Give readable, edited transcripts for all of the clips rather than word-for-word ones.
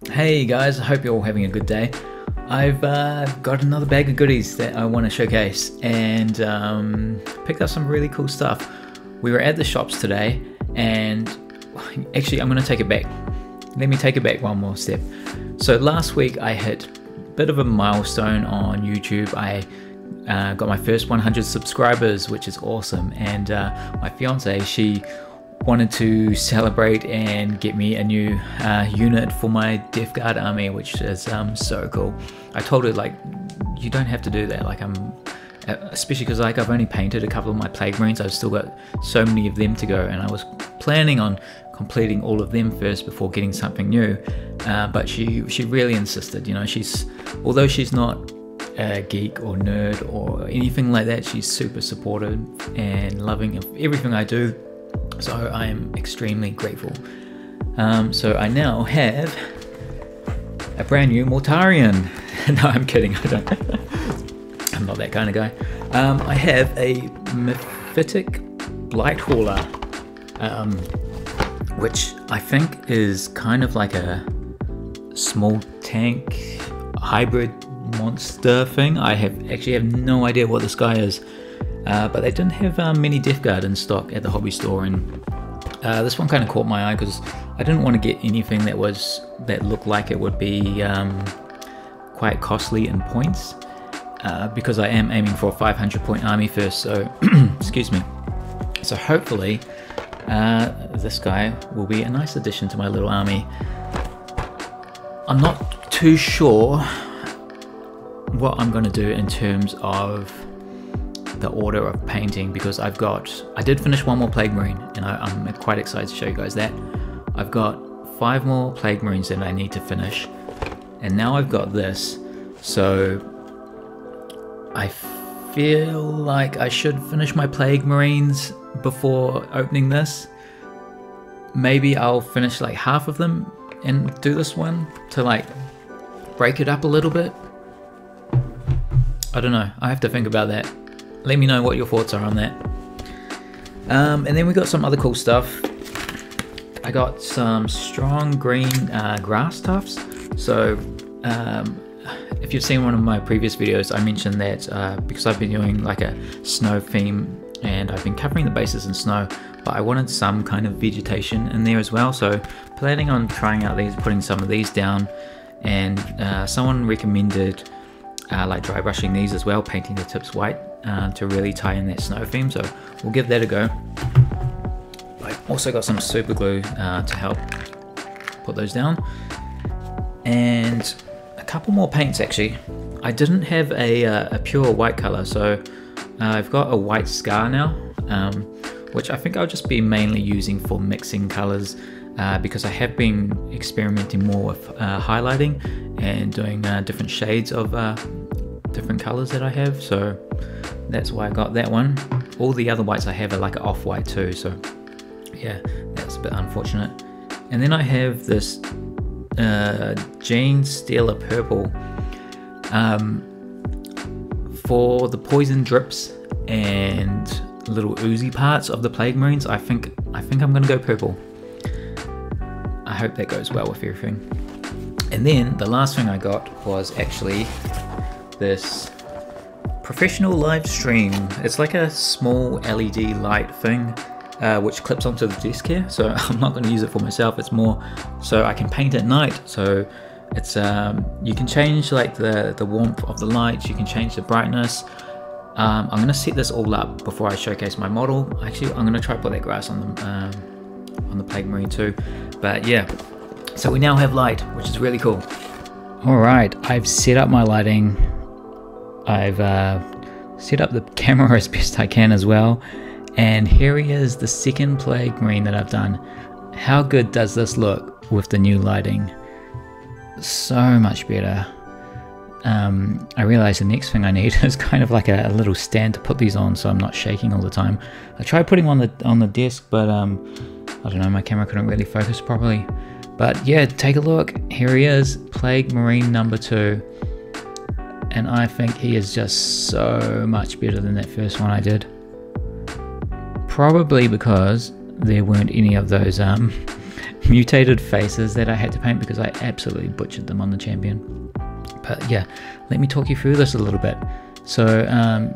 Hey guys, I hope you're all having a good day. I've got another bag of goodies that I want to showcase and picked up some really cool stuff. We were at the shops today and actually I'm going to take it back. Let me take it back one more step. So last week I hit a bit of a milestone on YouTube. I got my first 100 subscribers, which is awesome, and my fiance, she wanted to celebrate and get me a new unit for my Death Guard army, which is so cool. I told her, like, you don't have to do that, like, especially because like I've only painted a couple of my Plague Marines. I've still got so many of them to go, and I was planning on completing all of them first before getting something new, but she really insisted. You know, although she's not a geek or nerd or anything like that, she's super supportive and loving of everything I do. So I am extremely grateful. So I now have a brand new Mortarion. No, I'm kidding. I'm not that kind of guy. I have a Mythic Blight Hauler, which I think is kind of like a small tank hybrid monster thing. I actually have no idea what this guy is. But they didn't have many Death Guard in stock at the hobby store, and this one kind of caught my eye because I didn't want to get anything that looked like it would be quite costly in points, because I am aiming for a 500 point army first. So excuse me. So hopefully this guy will be a nice addition to my little army. I'm not too sure what I'm going to do in terms of the order of painting, because I did finish one more Plague Marine, and I'm quite excited to show you guys that. I've got 5 more Plague Marines that I need to finish, and now I've got this, so I feel like I should finish my Plague Marines before opening this. Maybe I'll finish like half of them and do this one to like break it up a little bit. I don't know, I have to think about that. Let me know what your thoughts are on that. And then we got some other cool stuff. I got some strong green grass tufts. So if you've seen one of my previous videos, I mentioned that because I've been doing like a snow theme and I've been covering the bases in snow, but I wanted some kind of vegetation in there as well. So planning on trying out these, putting some of these down, and someone recommended like dry brushing these as well, painting the tips white to really tie in that snow theme, so we'll give that a go. I've also got some super glue to help put those down, and a couple more paints actually. I didn't have a pure white color, so I've got a white scar now, which I think I'll just be mainly using for mixing colors, because I have been experimenting more with highlighting and doing different shades of different colors that I have, so that's why I got that one. All the other whites I have are like an off-white too, so yeah, that's a bit unfortunate. And then I have this Jane Stealer purple for the poison drips and little oozy parts of the Plague Marines. I think I'm gonna go purple. I hope that goes well with everything. And then the last thing I got was actually this professional live stream. It's like a small LED light thing which clips onto the desk here, so I'm not going to use it for myself. It's more so I can paint at night, so it's you can change like the warmth of the lights, you can change the brightness. I'm going to set this all up before I showcase my model. Actually, I'm going to try to put that grass on the Plague Marine too, but yeah, so we now have light, which is really cool. Alright, I've set up my lighting. I've set up the camera as best I can as well, and here he is, the second Plague Marine that I've done. How good does this look with the new lighting? So much better. I realize the next thing I need is kind of like a little stand to put these on so I'm not shaking all the time. I tried putting on the desk, but I don't know, my camera couldn't really focus properly. But yeah, take a look. Here he is, Plague Marine number 2. And I think he is just so much better than that first one I did. Probably because there weren't any of those mutated faces that I had to paint because I absolutely butchered them on the champion. But yeah, let me talk you through this a little bit. So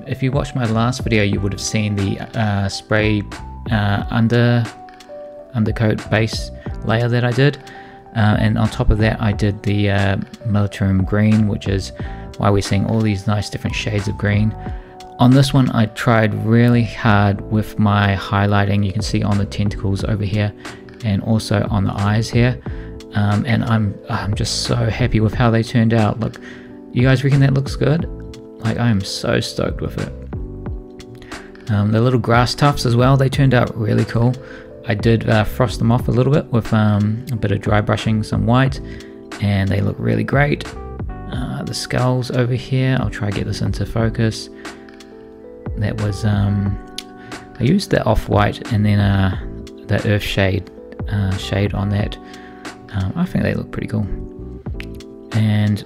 if you watched my last video, you would have seen the spray undercoat base layer that I did, and on top of that I did the militarum green, which is why we're seeing all these nice different shades of green. On this one I tried really hard with my highlighting. You can see on the tentacles over here and also on the eyes here, and I'm just so happy with how they turned out. Look, you guys reckon that looks good? Like, I am so stoked with it. The little grass tufts as well, they turned out really cool. I did frost them off a little bit with a bit of dry brushing, some white, and they look really great. The skulls over here, I'll try to get this into focus. That was I used the off-white and then the earth shade on that. I think they look pretty cool. And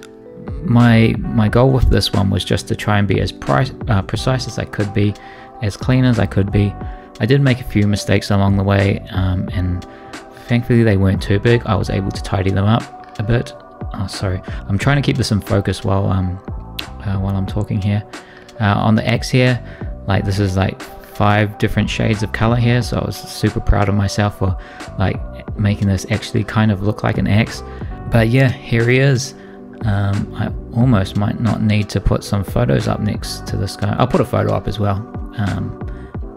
my goal with this one was just to try and be as precise as I could be, as clean as I could be. I did make a few mistakes along the way, and thankfully they weren't too big. I was able to tidy them up a bit. Oh, sorry, I'm trying to keep this in focus while I'm talking here. On the axe here, like, this is like 5 different shades of color here, so I was super proud of myself for like making this actually kind of look like an axe. But yeah, here he is. I almost might not need to put some photos up next to this guy. I'll put a photo up as well.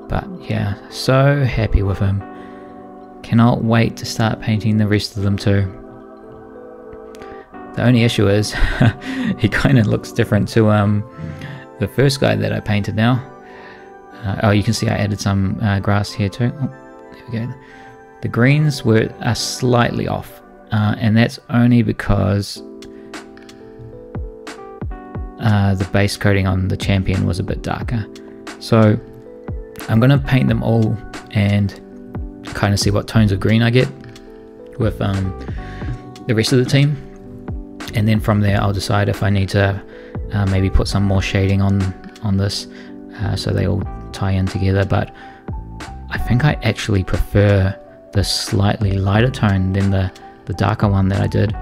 But yeah, so happy with him. Cannot wait to start painting the rest of them too. The only issue is he kind of looks different to the first guy that I painted now. Oh, you can see I added some grass here too. Oh, there we go. The greens are slightly off, and that's only because the base coating on the champion was a bit darker. So I'm going to paint them all and kind of see what tones of green I get with the rest of the team, and then from there I'll decide if I need to maybe put some more shading on this so they all tie in together. But I think I actually prefer the slightly lighter tone than the darker one that I did.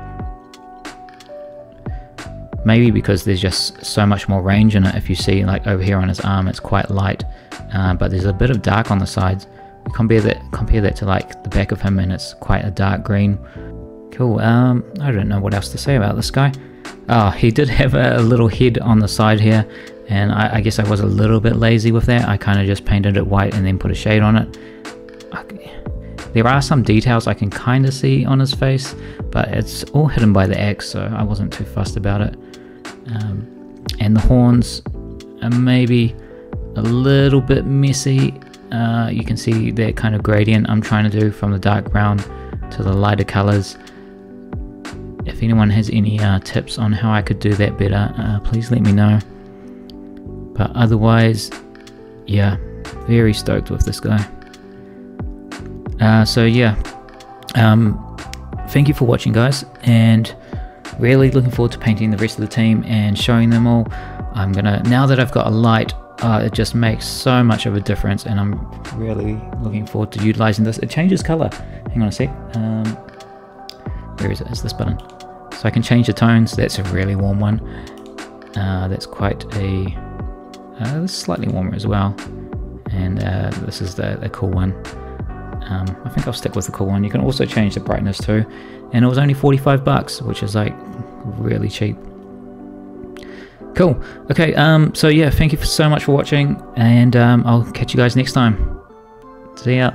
Maybe because there's just so much more range in it. If you see, like over here on his arm, it's quite light, but there's a bit of dark on the sides. You compare that to like the back of him, and it's quite a dark green. Cool. I don't know what else to say about this guy. Oh, he did have a little head on the side here, and I guess I was a little bit lazy with that. I kind of just painted it white and then put a shade on it. There are some details I can kind of see on his face, but it's all hidden by the axe, so I wasn't too fussed about it. And the horns are maybe a little bit messy. You can see that kind of gradient I'm trying to do from the dark brown to the lighter colors. If anyone has any tips on how I could do that better, please let me know. But otherwise, yeah, very stoked with this guy. So yeah, thank you for watching, guys, and really looking forward to painting the rest of the team and showing them all. I'm gonna, now that I've got a light, it just makes so much of a difference, and I'm really looking forward to utilizing this. It changes color. Hang on a sec. Where is it? It's this button. So I can change the tones. That's a really warm one. That's quite a slightly warmer as well. And this is the cool one. I think I'll stick with the cool one. You can also change the brightness too, and it was only 45 bucks, which is like really cheap. Cool. Okay, so yeah, thank you so much for watching, and I'll catch you guys next time. See ya.